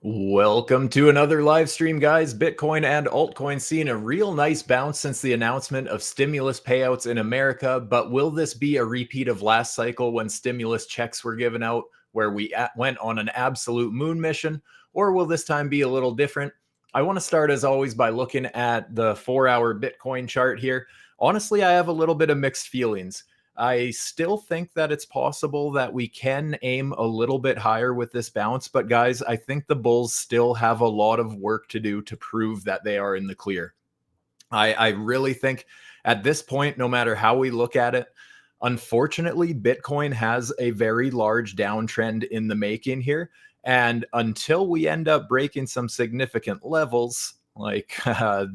Welcome to another live stream, guys. Bitcoin and altcoins seeing a real nice bounce since the announcement of stimulus payouts in America. But will this be a repeat of last cycle when stimulus checks were given out, where we went on an absolute moon mission? Or will this time be a little different? I want to start, as always, by looking at the 4-hour Bitcoin chart here. Honestly, I have a little bit of mixed feelings. I still think that it's possible that we can aim a little bit higher with this bounce, but guys, I think the bulls still have a lot of work to do to prove that they are in the clear. I really think at this point, no matter how we look at it, unfortunately, Bitcoin has a very large downtrend in the making here. And until we end up breaking some significant levels, like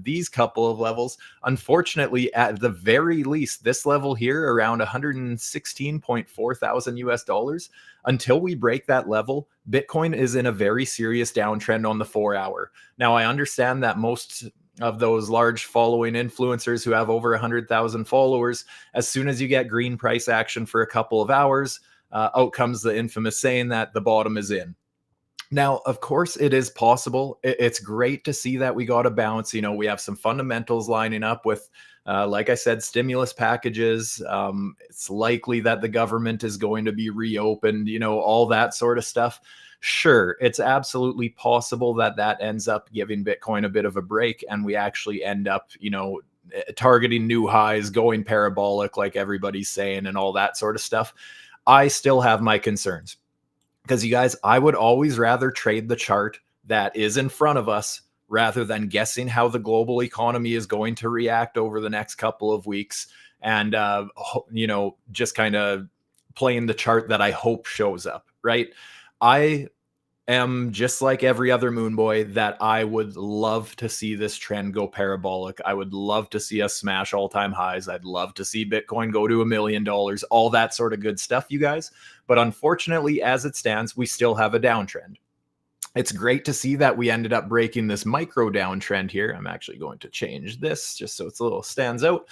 these couple of levels, unfortunately, at the very least, this level here around 116.4 thousand US dollars, until we break that level, Bitcoin is in a very serious downtrend on the 4-hour. Now, I understand that most of those large following influencers who have over 100,000 followers, as soon as you get green price action for a couple of hours, out comes the infamous saying that the bottom is in. Now, of course, it is possible. It's great to see that we got a bounce. You know, we have some fundamentals lining up with, like I said, stimulus packages. It's likely that the government is going to be reopened, you know, all that sort of stuff. Sure, it's absolutely possible that that ends up giving Bitcoin a bit of a break and we actually end up, you know, targeting new highs, going parabolic like everybody's saying and all that sort of stuff. I still have my concerns. Because you guys, I would always rather trade the chart that is in front of us rather than guessing how the global economy is going to react over the next couple of weeks and, you know, just kind of playing the chart that I hope shows up, right? I am just like every other moon boy that I would love to see this trend go parabolic. I would love to see us smash all-time highs. I'd love to see Bitcoin go to $1 million, all that sort of good stuff, you guys. But unfortunately, as it stands, we still have a downtrend. It's great to see that we ended up breaking this micro downtrend here. I'm actually going to change this just so it's a little stands out.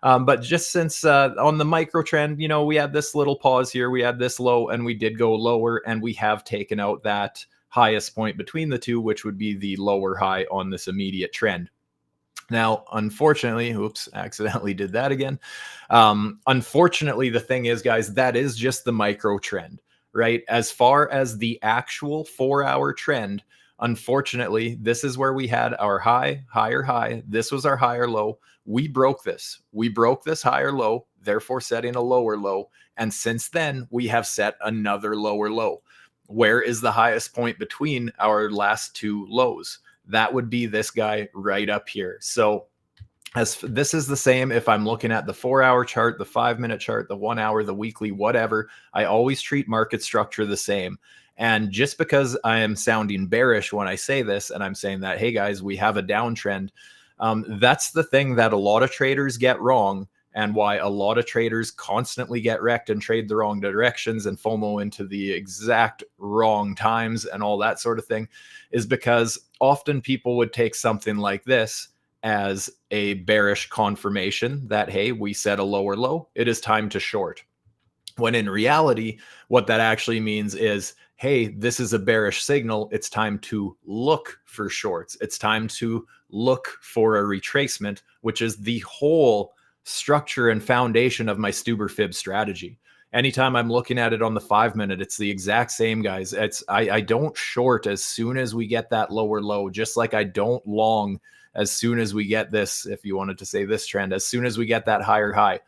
But just since on the micro trend, you know, we had this little pause here, we had this low and we did go lower and we have taken out that highest point between the two, which would be the lower high on this immediate trend. Now, unfortunately, oops, accidentally did that again. Unfortunately, the thing is, guys, that is just the micro trend, right? As far as the actual 4-hour trend, unfortunately, this is where we had our higher high. This was our higher low. We broke this. We broke this higher low, therefore setting a lower low. And since then, we have set another lower low. Where is the highest point between our last two lows? That would be this guy right up here. So as this is the same if I'm looking at the 4-hour chart, the 5-minute chart, the 1 hour, the weekly, whatever, I always treat market structure the same. And just because I am sounding bearish when I say this, and I'm saying that, hey guys, we have a downtrend, that's the thing that a lot of traders get wrong and why a lot of traders constantly get wrecked and trade the wrong directions and FOMO into the exact wrong times and all that sort of thing, is because often people would take something like this as a bearish confirmation that, hey, we set a lower low, it is time to short. When in reality, what that actually means is, hey, this is a bearish signal. It's time to look for shorts. It's time to look for a retracement, which is the whole structure and foundation of my STUBER fib strategy. Anytime I'm looking at it on the 5-minute, it's the exact same, guys. I don't short as soon as we get that lower low, just like I don't long as soon as we get this, if you wanted to say this trend, as soon as we get that higher high.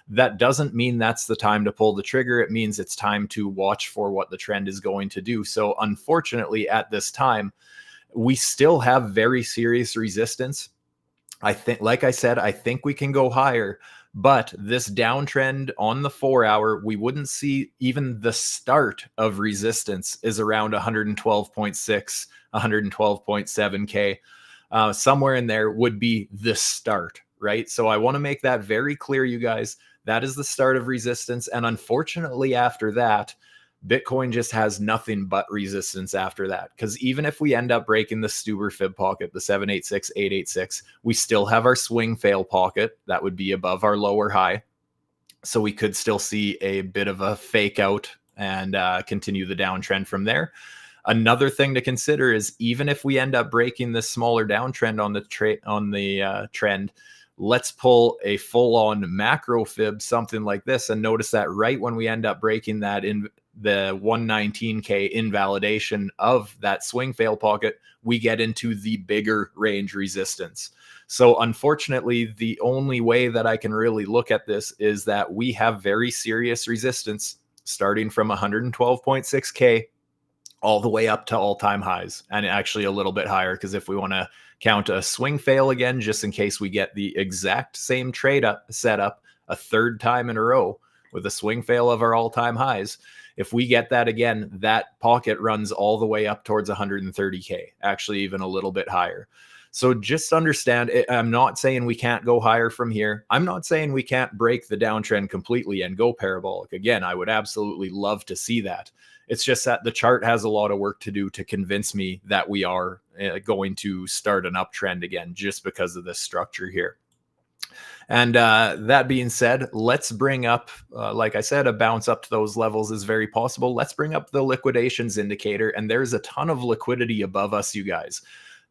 That doesn't mean that's the time to pull the trigger. It means it's time to watch for what the trend is going to do. So unfortunately, at this time, we still have very serious resistance. I think, like I said, I think we can go higher, but this downtrend on the 4-hour, we wouldn't see even the start of resistance is around 112.6, 112.7K. Somewhere in there would be the start, right? So I want to make that very clear, you guys. That is the start of resistance. And unfortunately, after that, Bitcoin just has nothing but resistance after that. Because even if we end up breaking the STUBER fib pocket, the 786, 886, we still have our swing fail pocket. That would be above our lower high. So we could still see a bit of a fake out and continue the downtrend from there. Another thing to consider is even if we end up breaking this smaller downtrend on the trend, let's pull a full-on macro fib, something like this, and notice that right when we end up breaking that in the 119K invalidation of that swing fail pocket, we get into the bigger range resistance. So unfortunately, the only way that I can really look at this is that we have very serious resistance starting from 112.6K all the way up to all-time highs, and actually a little bit higher, because if we want to count a swing fail again, just in case we get the exact same trade up setup a third time in a row with a swing fail of our all-time highs, if we get that again, that pocket runs all the way up towards 130K, actually even a little bit higher. So just understand, I'm not saying we can't go higher from here. I'm not saying we can't break the downtrend completely and go parabolic. Again, I would absolutely love to see that. It's just that the chart has a lot of work to do to convince me that we are going to start an uptrend again, just because of this structure here. And that being said, let's bring up, like I said, a bounce up to those levels is very possible. Let's bring up the liquidations indicator, and there's a ton of liquidity above us, you guys.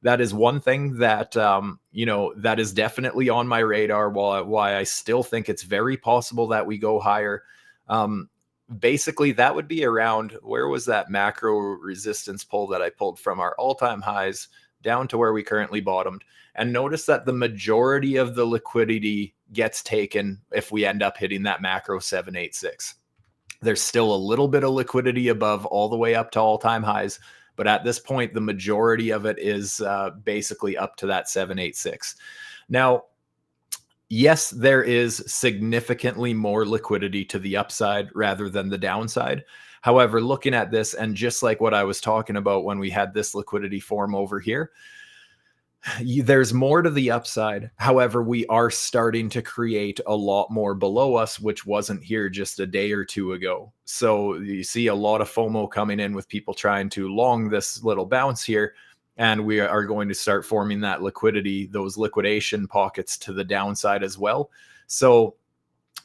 That is one thing that, that is definitely on my radar, why I still think it's very possible that we go higher. Basically, that would be around, where was that macro resistance pull that I pulled from our all-time highs down to where we currently bottomed. And notice that the majority of the liquidity gets taken if we end up hitting that macro 786. There's still a little bit of liquidity above all the way up to all-time highs, but at this point, the majority of it is basically up to that 786. Now, yes, there is significantly more liquidity to the upside rather than the downside. However, looking at this, and just like what I was talking about when we had this liquidity form over here, there's more to the upside. However, we are starting to create a lot more below us, which wasn't here just a day or two ago. So you see a lot of FOMO coming in with people trying to long this little bounce here. And we are going to start forming that liquidity, those liquidation pockets to the downside as well. So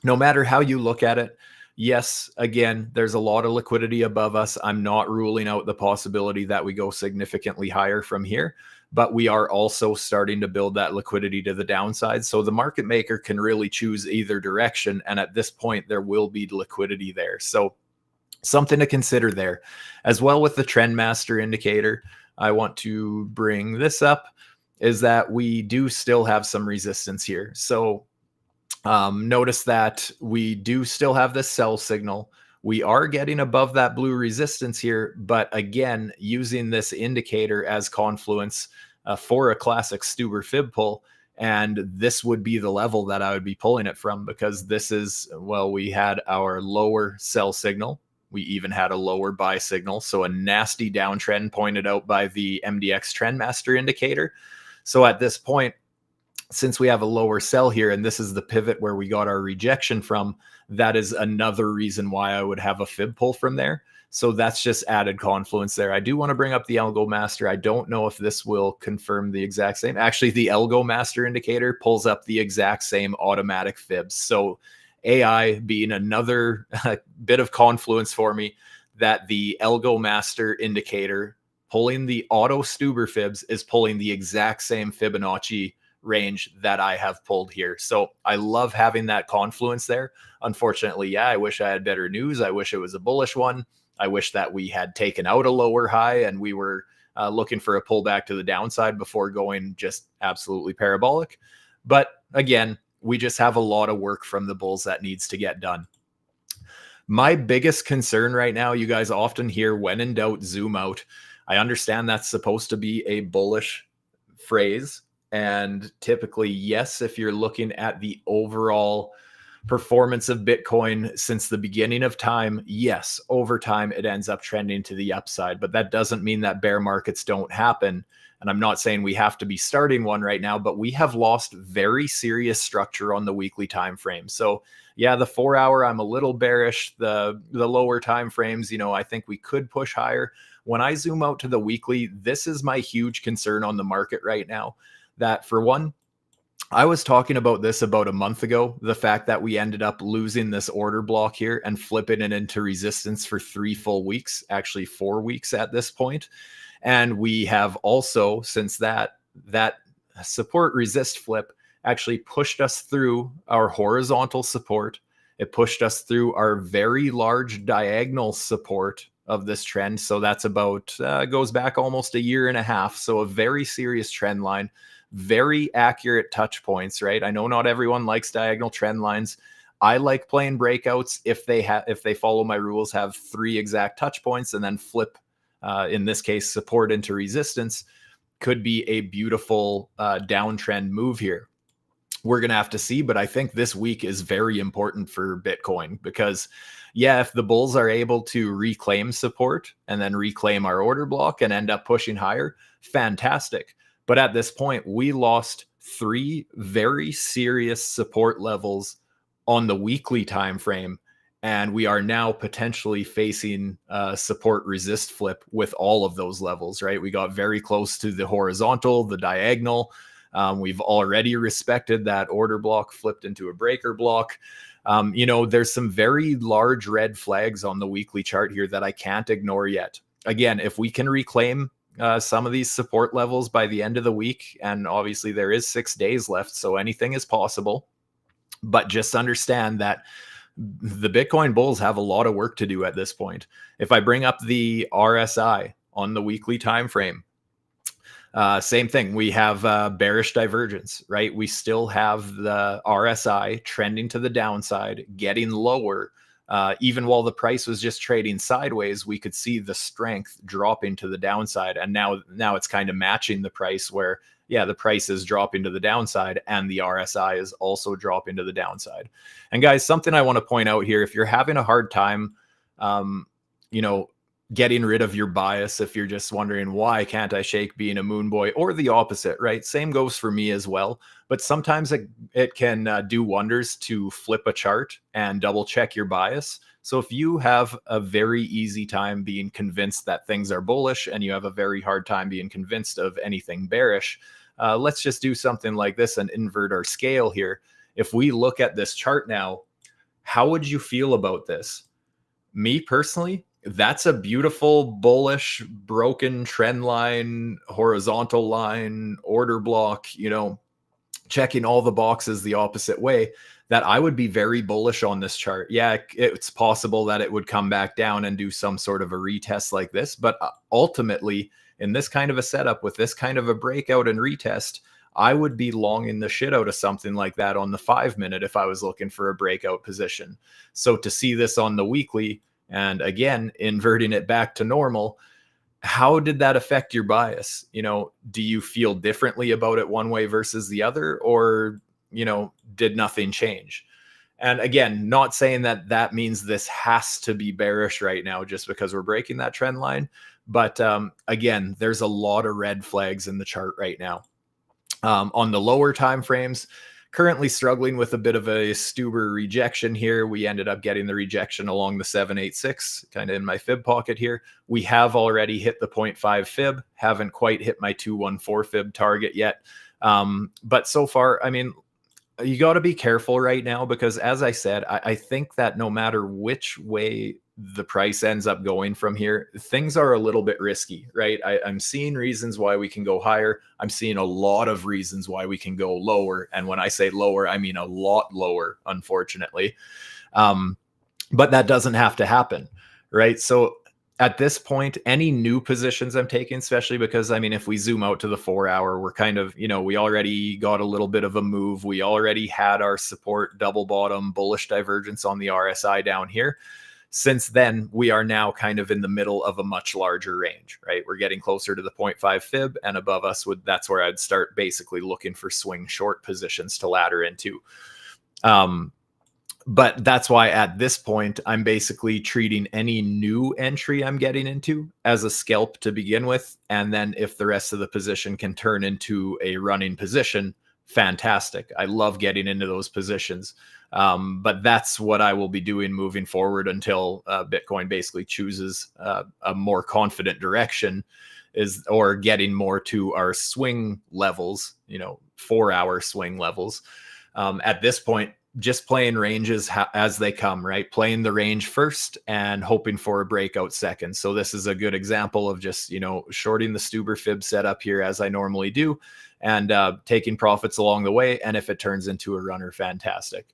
no matter how you look at it, yes, again, there's a lot of liquidity above us. I'm not ruling out the possibility that we go significantly higher from here, but we are also starting to build that liquidity to the downside. So the market maker can really choose either direction. And at this point, there will be liquidity there. So something to consider there. As well with the trend master indicator, I want to bring this up, is that we do still have some resistance here. So notice that we do still have this sell signal. We are getting above that blue resistance here, but again, using this indicator as confluence for a classic STUBER fib pull, and this would be the level that I would be pulling it from, because this is, well, we had our lower sell signal. We even had a lower buy signal. So a nasty downtrend pointed out by the MDX trend master indicator. So at this point, since we have a lower sell here, and this is the pivot where we got our rejection from, that is another reason why I would have a fib pull from there. So that's just added confluence there. I do want to bring up the ALGO master. I don't know if this will confirm the exact same. Actually, the ALGO master indicator pulls up the exact same automatic fibs. So AI being another bit of confluence for me, that the ALGO master indicator pulling the auto STUBER fibs is pulling the exact same Fibonacci range that I have pulled here. So I love having that confluence there. Unfortunately, yeah, I wish I had better news. I wish it was a bullish one. I wish that we had taken out a lower high and we were looking for a pullback to the downside before going just absolutely parabolic. But again, we just have a lot of work from the bulls that needs to get done. My biggest concern right now, you guys often hear, when in doubt, zoom out. I understand that's supposed to be a bullish phrase. And typically, yes, if you're looking at the overall performance of Bitcoin since the beginning of time, yes, over time, it ends up trending to the upside. But that doesn't mean that bear markets don't happen. And I'm not saying we have to be starting one right now, but we have lost very serious structure on the weekly time frame. So yeah, the 4 hour, I'm a little bearish. The lower time frames, I think we could push higher. When I zoom out to the weekly, this is my huge concern on the market right now. That for one, I was talking about this about a month ago, the fact that we ended up losing this order block here and flipping it into resistance for 3 full weeks, actually 4 weeks at this point. And we have also, since that support resist flip actually pushed us through our horizontal support. It pushed us through our very large diagonal support of this trend. So that's about, goes back almost a year and a half. So a very serious trend line, very accurate touch points, right? I know not everyone likes diagonal trend lines. I like playing breakouts if they follow my rules, have 3 exact touch points and then flip, in this case, support into resistance. Could be a beautiful downtrend move here. We're going to have to see, but I think this week is very important for Bitcoin because, yeah, if the bulls are able to reclaim support and then reclaim our order block and end up pushing higher, fantastic. But at this point, we lost 3 very serious support levels on the weekly time frame, and we are now potentially facing support resist flip with all of those levels, right? We got very close to the horizontal, the diagonal. We've already respected that order block, flipped into a breaker block. There's some very large red flags on the weekly chart here that I can't ignore yet. Again, if we can reclaim some of these support levels by the end of the week, and obviously there is 6 days left, so anything is possible. But just understand that the Bitcoin bulls have a lot of work to do at this point. If I bring up the RSI on the weekly time frame, same thing. We have bearish divergence, right? We still have the RSI trending to the downside, getting lower. Even while the price was just trading sideways, we could see the strength dropping to the downside. And now it's kind of matching the price where, yeah, the price is dropping to the downside and the RSI is also dropping to the downside. And guys, something I want to point out here, if you're having a hard time, getting rid of your bias, if you're just wondering why can't I shake being a moon boy, or the opposite, right? Same goes for me as well. But sometimes it can do wonders to flip a chart and double check your bias. So if you have a very easy time being convinced that things are bullish and you have a very hard time being convinced of anything bearish, let's just do something like this and invert our scale here. If we look at this chart now, how would you feel about this? Me personally, that's a beautiful bullish broken trend line, horizontal line, order block, checking all the boxes the opposite way, that I would be very bullish on this chart. Yeah, it's possible that it would come back down and do some sort of a retest like this. But ultimately, in this kind of a setup with this kind of a breakout and retest, I would be longing the shit out of something like that on the 5-minute if I was looking for a breakout position. So to see this on the weekly, and again, inverting it back to normal, how did that affect your bias? Do you feel differently about it one way versus the other, or, did nothing change? And again, not saying that means this has to be bearish right now just because we're breaking that trend line. But again, there's a lot of red flags in the chart right now. On the lower time frames, currently struggling with a bit of a STUBER rejection here. We ended up getting the rejection along the 786, kind of in my fib pocket here. We have already hit the 0.5 fib, haven't quite hit my 214 fib target yet. But so far, you got to be careful right now because, as I said, I think that no matter which way the price ends up going from here, things are a little bit risky, right? I'm seeing reasons why we can go higher. I'm seeing a lot of reasons why we can go lower. And when I say lower, I mean a lot lower, unfortunately. But that doesn't have to happen, right? So at this point, any new positions I'm taking, especially because, if we zoom out to the 4-hour, we're kind of, we already got a little bit of a move. We already had our support double bottom bullish divergence on the RSI down here. Since then, we are now kind of in the middle of a much larger range, right? We're getting closer to the 0.5 fib, and above us, that's where I'd start basically looking for swing short positions to ladder into. But that's why at this point, I'm basically treating any new entry I'm getting into as a scalp to begin with. And then if the rest of the position can turn into a running position, fantastic. I love getting into those positions. But that's what I will be doing moving forward until Bitcoin basically chooses a more confident direction, or getting more to our swing levels, 4-hour swing levels. At this point, just playing ranges as they come, right? Playing the range first and hoping for a breakout second. So this is a good example of just, shorting the STUBER fib setup here as I normally do, and taking profits along the way. And if it turns into a runner, fantastic.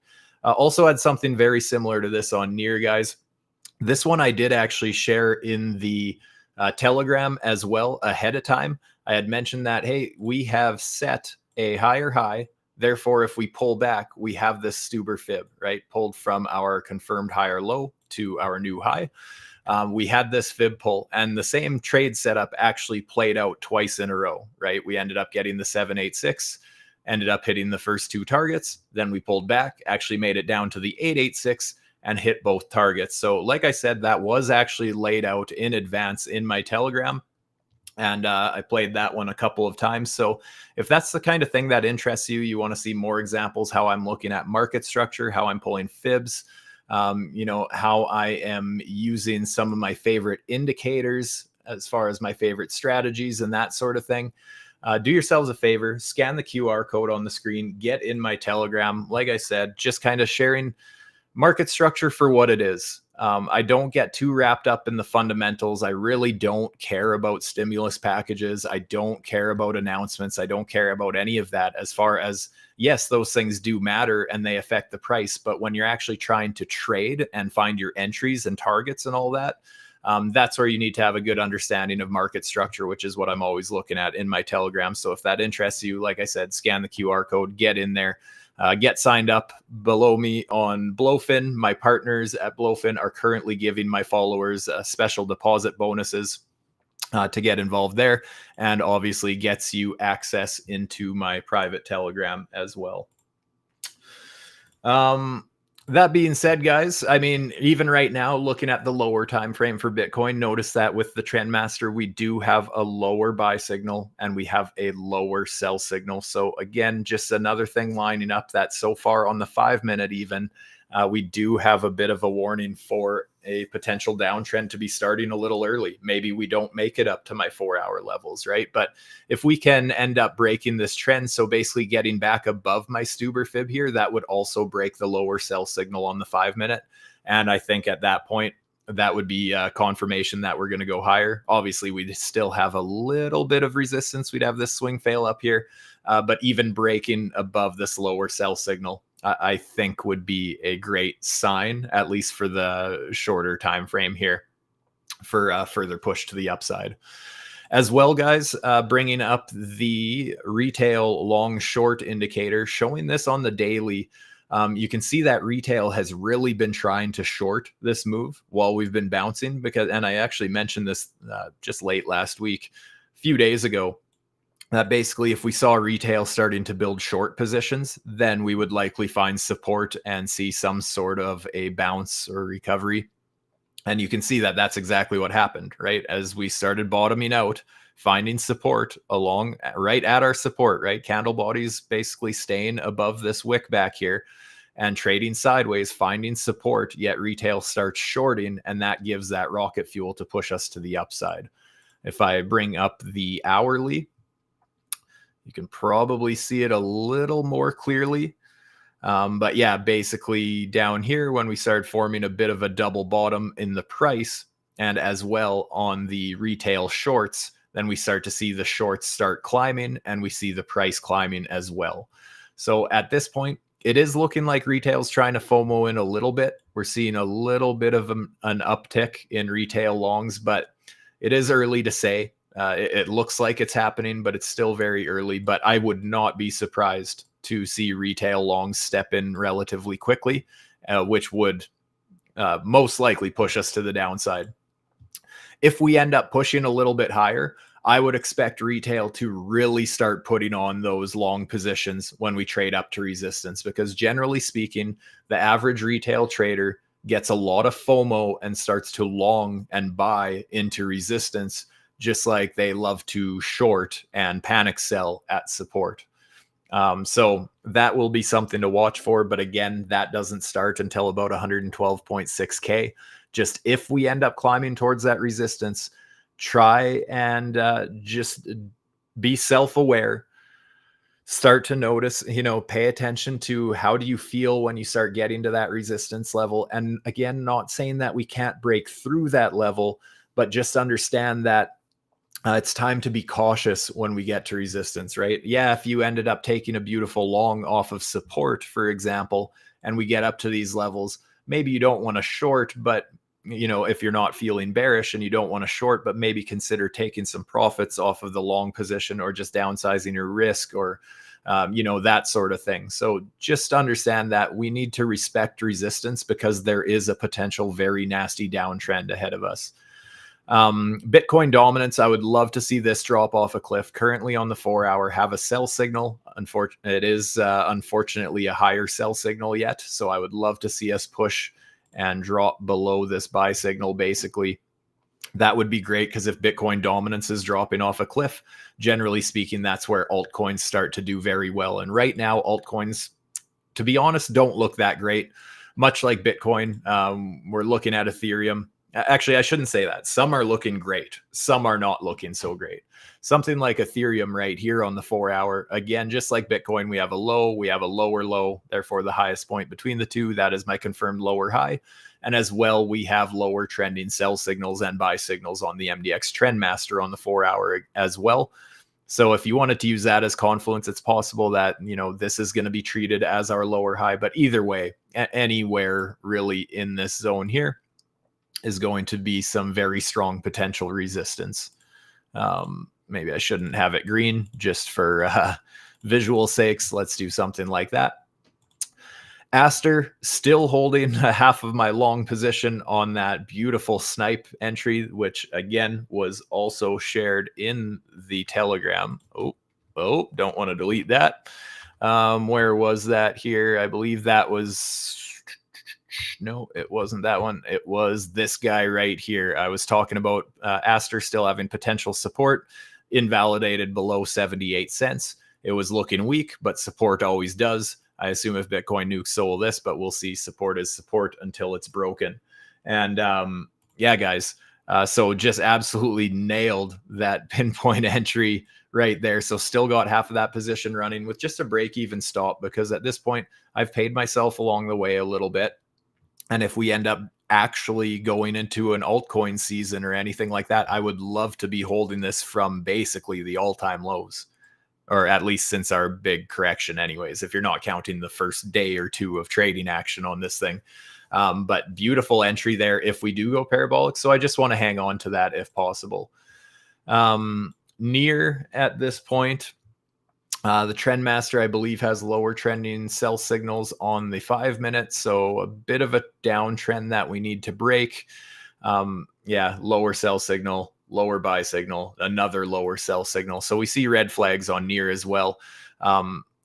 Also had something very similar to this on NEAR, guys. This one I did actually share in the Telegram as well ahead of time. I had mentioned that, hey, we have set a higher high. Therefore, if we pull back, we have this STUBER fib, right? Pulled from our confirmed higher low to our new high. We had this fib pull, and the same trade setup actually played out twice in a row, right? We ended up getting the 786, ended up hitting the first two targets. Then we pulled back, actually made it down to the 886 and hit both targets. So like I said, that was actually laid out in advance in my Telegram. And I played that one a couple of times. So if that's the kind of thing that interests you, you want to see more examples, how I'm looking at market structure, how I'm pulling fibs, how I am using some of my favorite indicators as far as my favorite strategies and that sort of thing. Do yourselves a favor, scan the QR code on the screen, get in my Telegram. Like I said, just kind of sharing market structure for what it is. I don't get too wrapped up in the fundamentals. I really don't care about stimulus packages. I don't care about announcements. I don't care about any of that, as far as, yes, those things do matter and they affect the price. But when you're actually trying to trade and find your entries and targets and all that, that's where you need to have a good understanding of market structure, which is what I'm always looking at in my Telegram. So if that interests you, like I said, scan the QR code, get in there. Get signed up below me on BloFin. My partners at BloFin are currently giving my followers special deposit bonuses to get involved there, and obviously gets you access into my private Telegram as well. That being said, guys, I mean, even right now, looking at the lower time frame for Bitcoin, notice that with the Trendmaster, we do have a lower buy signal and we have a lower sell signal. So again, just another thing lining up that so far on the 5-minute even, we do have a bit of a warning for a potential downtrend to be starting a little early. Maybe we don't make it up to my 4-hour levels, right? But if we can end up breaking this trend, so basically getting back above my STUBER fib here, that would also break the lower sell signal on the 5-minute. And I think at that point, that would be confirmation that we're going to go higher. Obviously, we'd still have a little bit of resistance. We'd have this swing fail up here, but even breaking above this lower sell signal, I think would be a great sign, at least for the shorter time frame here, for further push to the upside. As well, guys, bringing up the retail long short indicator, showing this on the daily. You can see that retail has really been trying to short this move while we've been bouncing, and I actually mentioned this just late last week, a few days ago, that basically if we saw retail starting to build short positions, then we would likely find support and see some sort of a bounce or recovery. And you can see that that's exactly what happened, right? As we started bottoming out, finding support along right at our support, right? Candle bodies basically staying above this wick back here and trading sideways, finding support, yet retail starts shorting, and that gives that rocket fuel to push us to the upside. If I bring up the hourly, you can probably see it a little more clearly. But yeah, basically down here, when we started forming a bit of a double bottom in the price and as well on the retail shorts, then we start to see the shorts start climbing and we see the price climbing as well. So at this point, it is looking like retail's trying to FOMO in a little bit. We're seeing a little bit of an uptick in retail longs, but it is early to say. It looks like it's happening, but it's still very early. But I would not be surprised to see retail longs step in relatively quickly, which would most likely push us to the downside. If we end up pushing a little bit higher, I would expect retail to really start putting on those long positions when we trade up to resistance, because generally speaking, the average retail trader gets a lot of FOMO and starts to long and buy into resistance, just like they love to short and panic sell at support. So that will be something to watch for. But again, that doesn't start until about 112.6K. Just if we end up climbing towards that resistance, try and just be self-aware. Start to notice, pay attention to how do you feel when you start getting to that resistance level. And again, not saying that we can't break through that level, but just understand that it's time to be cautious when we get to resistance, right? Yeah, if you ended up taking a beautiful long off of support, for example, and we get up to these levels, maybe you don't want to short, but if you're not feeling bearish and you don't want to short, but maybe consider taking some profits off of the long position or just downsizing your risk or that sort of thing. So just understand that we need to respect resistance because there is a potential very nasty downtrend ahead of us. Bitcoin dominance, I would love to see this drop off a cliff. Currently on the 4-hour, have a sell signal. It is unfortunately a higher sell signal yet. So I would love to see us push and drop below this buy signal. Basically, that would be great because if Bitcoin dominance is dropping off a cliff, generally speaking, that's where altcoins start to do very well. And right now, altcoins, to be honest, don't look that great. Much like Bitcoin, we're looking at Ethereum. Actually, I shouldn't say that. Some are looking great. Some are not looking so great. Something like Ethereum right here on the 4-hour. Again, just like Bitcoin, we have a low, we have a lower low. Therefore, the highest point between the two, that is my confirmed lower high. And as well, we have lower trending sell signals and buy signals on the MDX Trendmaster on the 4-hour as well. So if you wanted to use that as confluence, it's possible that, this is going to be treated as our lower high. But either way, anywhere really in this zone here is going to be some very strong potential resistance. Maybe I shouldn't have it green just for visual sakes. Let's do something like that. Aster still holding half of my long position on that beautiful snipe entry, which again was also shared in the Telegram. Oh, don't want to delete that. Where was that here? I believe that was... No, it wasn't that one. It was this guy right here. I was talking about Aster still having potential support, invalidated below 78 cents. It was looking weak, but support always does. I assume if Bitcoin nukes, so will this, but we'll see. Support is support until it's broken. And yeah, guys. So just absolutely nailed that pinpoint entry right there. So still got half of that position running with just a break-even stop, because at this point, I've paid myself along the way a little bit. And if we end up actually going into an altcoin season or anything like that, I would love to be holding this from basically the all-time lows, or at least since our big correction anyways, if you're not counting the first day or two of trading action on this thing. But beautiful entry there if we do go parabolic. So I just want to hang on to that if possible. Near at this point, the Trendmaster, I believe, has lower trending sell signals on the 5-minute. So a bit of a downtrend that we need to break. Yeah, lower sell signal, lower buy signal, another lower sell signal. So we see red flags on near as well.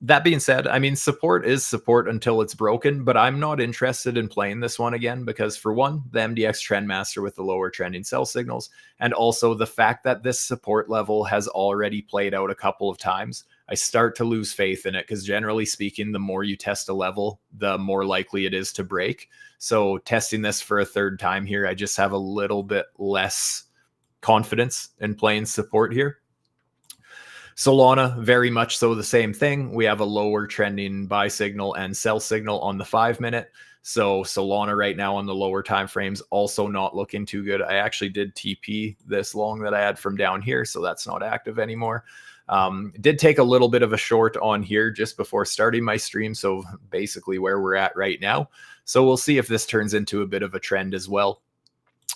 That being said, I mean, support is support until it's broken, but I'm not interested in playing this one again because, for one, the MDX Trendmaster with the lower trending sell signals, and also the fact that this support level has already played out a couple of times, I start to lose faith in it because, generally speaking, the more you test a level, the more likely it is to break. So testing this for a third time here, I just have a little bit less confidence in playing support here. Solana, very much so the same thing. We have a lower trending buy signal and sell signal on the 5-minute. So Solana right now on the lower time frames also not looking too good. I actually did TP this long that I had from down here, so that's not active anymore. Did take a little bit of a short on here just before starting my stream, so basically where we're at right now. So we'll see if this turns into a bit of a trend as well.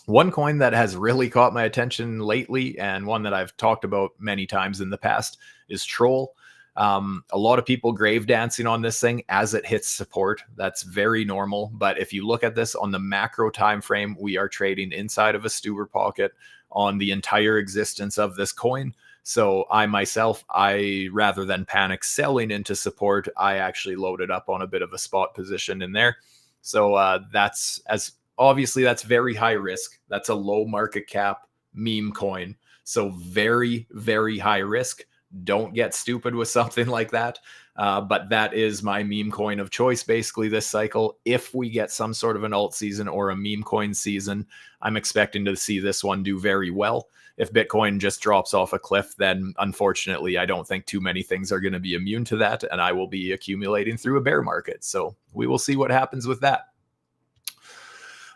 One coin that has really caught my attention lately, and one that I've talked about many times in the past, is Troll. A lot of people grave dancing on this thing as it hits support. That's very normal. But if you look at this on the macro time frame, we are trading inside of a STUBER pocket on the entire existence of this coin. So I myself, rather than panic selling into support, I actually loaded up on a bit of a spot position in there. So obviously that's very high risk. That's a low market cap meme coin. So very, very high risk. Don't get stupid with something like that. But that is my meme coin of choice basically this cycle. If we get some sort of an alt season or a meme coin season, I'm expecting to see this one do very well. If Bitcoin just drops off a cliff, then unfortunately, I don't think too many things are going to be immune to that, and I will be accumulating through a bear market. So we will see what happens with that.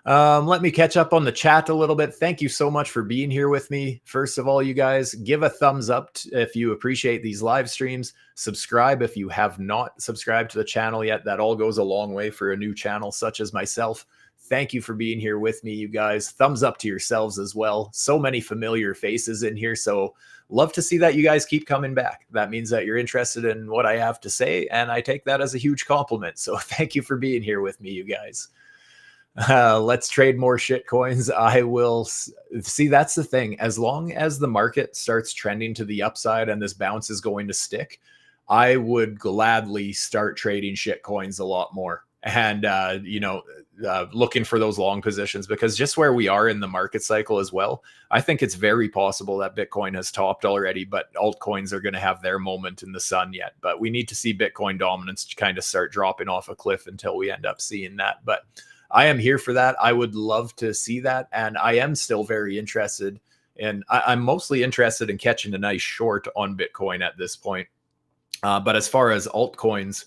Let me catch up on the chat a little bit. Thank you so much for being here with me. First of all, you guys, give a thumbs up if you appreciate these live streams. Subscribe if you have not subscribed to the channel yet. That all goes a long way for a new channel such as myself. Thank you for being here with me, you guys. Thumbs up to yourselves as well. So many familiar faces in here. So love to see that you guys keep coming back. That means that you're interested in what I have to say, and I take that as a huge compliment. So thank you for being here with me, you guys. Let's trade more shit coins. I will see. That's the thing. As long as the market starts trending to the upside and this bounce is going to stick, I would gladly start trading shit coins a lot more. And, looking for those long positions, because just where we are in the market cycle as well, I think it's very possible that Bitcoin has topped already, but altcoins are going to have their moment in the sun yet. But we need to see Bitcoin dominance kind of start dropping off a cliff until we end up seeing that. But I am here for that. I would love to see that. And I am still very interested in, I'm mostly interested in catching a nice short on Bitcoin at this point. But as far as altcoins,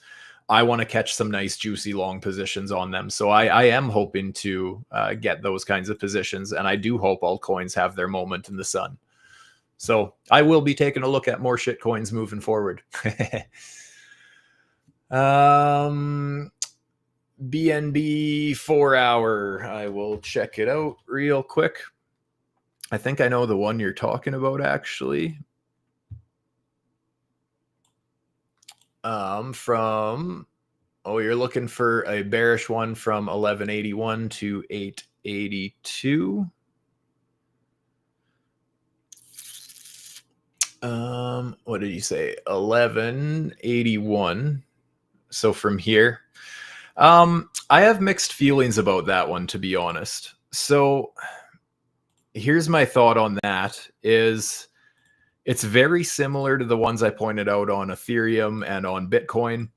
I want to catch some nice juicy long positions on them. So I am hoping to get those kinds of positions. And I do hope altcoins have their moment in the sun. So I will be taking a look at more shit coins moving forward. BNB 4 hour. I will check it out real quick. I think I know the one you're talking about, actually. You're looking for a bearish one from 1181 to 882. What did you say? 1181. So from here, I have mixed feelings about that one, to be honest. So here's my thought on that is it's very similar to the ones I pointed out on Ethereum and on Bitcoin.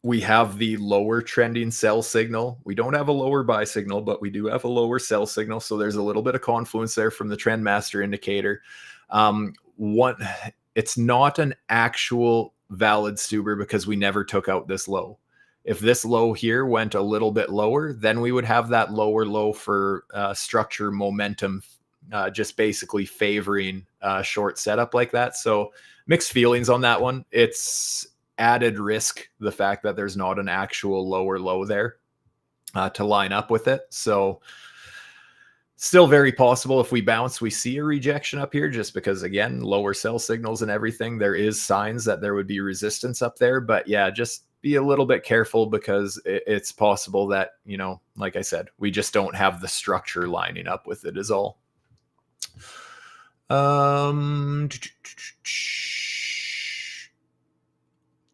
We have the lower trending sell signal. We don't have a lower buy signal, but we do have a lower sell signal. So there's a little bit of confluence there from the trend master indicator. It's not an actual valid STUBER because we never took out this low. If this low here went a little bit lower, then we would have that lower low for structure momentum, just basically favoring short setup like that. So mixed feelings on that one. It's added risk, the fact that there's not an actual lower low there to line up with it. So still very possible if we bounce, we see a rejection up here, just because, again, lower sell signals and everything. There is signs that there would be resistance up there. But yeah, just be a little bit careful, because it's possible that, like I said, we just don't have the structure lining up with it is all.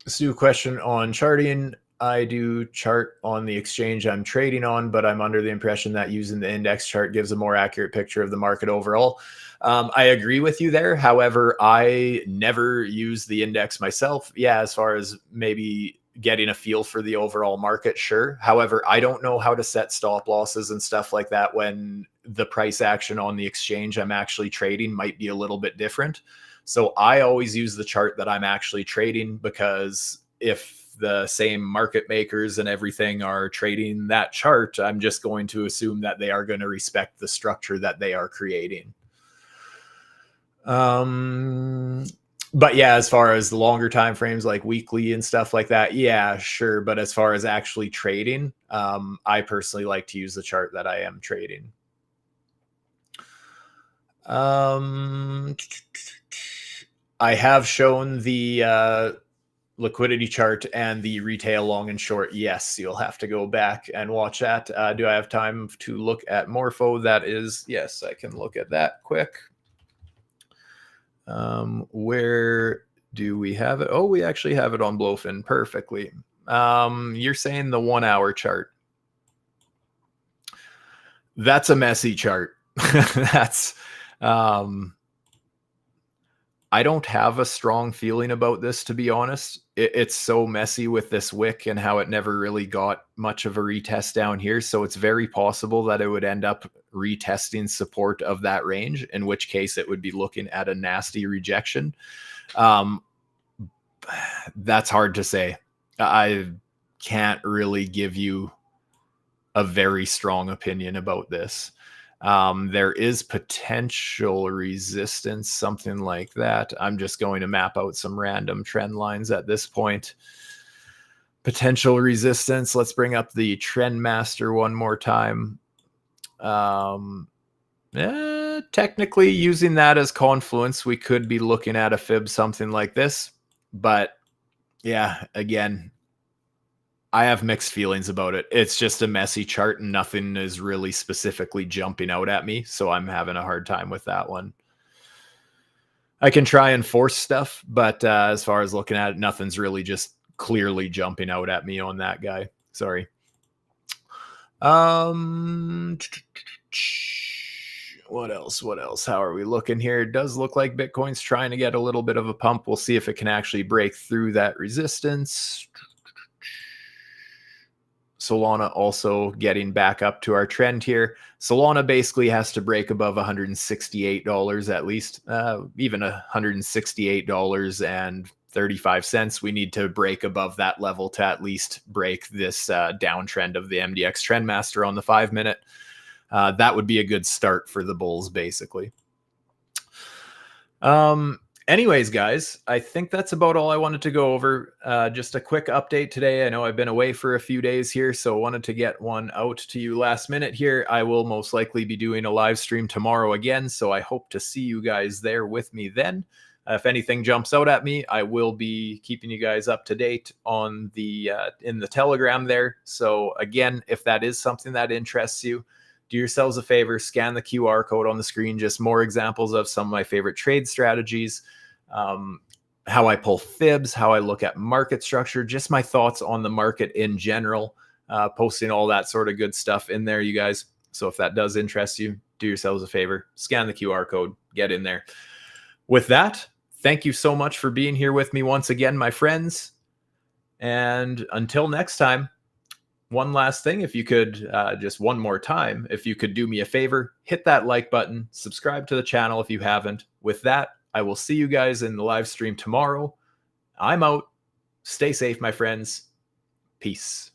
Let's do a question on charting. I do chart on the exchange I'm trading on, but I'm under the impression that using the index chart gives a more accurate picture of the market overall. I agree with you there. However, I never use the index myself. Yeah, as far as maybe getting a feel for the overall market, sure. However, I don't know how to set stop losses and stuff like that when the price action on the exchange I'm actually trading might be a little bit different. So I always use the chart that I'm actually trading, because if the same market makers and everything are trading that chart, I'm just going to assume that they are going to respect the structure that they are creating. But yeah, as far as the longer time frames, like weekly and stuff like that, yeah, sure. But as far as actually trading, I personally like to use the chart that I am trading. I have shown the liquidity chart and the retail long and short. Yes, you'll have to go back and watch that. Do I have time to look at Morpho? That is, yes, I can look at that quick. Where do we have it? Oh, we actually have it on BloFin perfectly. You're saying the 1 hour chart. That's a messy chart. That's, I don't have a strong feeling about this, to be honest. it's so messy with this wick and how it never really got much of a retest down here. So it's very possible that it would end up retesting support of that range, in which case it would be looking at a nasty rejection. That's hard to say. I can't really give you a very strong opinion about this. There is potential resistance, something like that. I'm just going to map out some random trend lines at this point. Potential resistance. Let's bring up the trend master one more time. Technically, using that as confluence, we could be looking at a fib, something like this. But yeah, again, I have mixed feelings about it. It's just a messy chart and nothing is really specifically jumping out at me. So I'm having a hard time with that one. I can try and force stuff, but as far as looking at it, nothing's really just clearly jumping out at me on that guy. Sorry. What else? How are we looking here? It does look like Bitcoin's trying to get a little bit of a pump. We'll see if it can actually break through that resistance. Solana also getting back up to our trend here. Solana basically has to break above $168 at least, even $168.35. We need to break above that level to at least break this downtrend of the MDX Trendmaster on the 5-minute. That would be a good start for the bulls, basically. Anyways, guys, I think that's about all I wanted to go over. Just a quick update today. I know I've been away for a few days here, so wanted to get one out to you last minute here. I will most likely be doing a live stream tomorrow again, so I hope to see you guys there with me then. If anything jumps out at me, I will be keeping you guys up to date on the in the Telegram there. So again, if that is something that interests you, do yourselves a favor, scan the QR code on the screen. Just more examples of some of my favorite trade strategies, how I pull fibs, how I look at market structure, just my thoughts on the market in general, posting all that sort of good stuff in there, you guys. So if that does interest you, do yourselves a favor, scan the QR code, get in there. With that, thank you so much for being here with me once again, my friends. And until next time, one last thing, if you could, just one more time, if you could do me a favor, hit that like button, subscribe to the channel if you haven't. With that, I will see you guys in the live stream tomorrow. I'm out. Stay safe, my friends. Peace.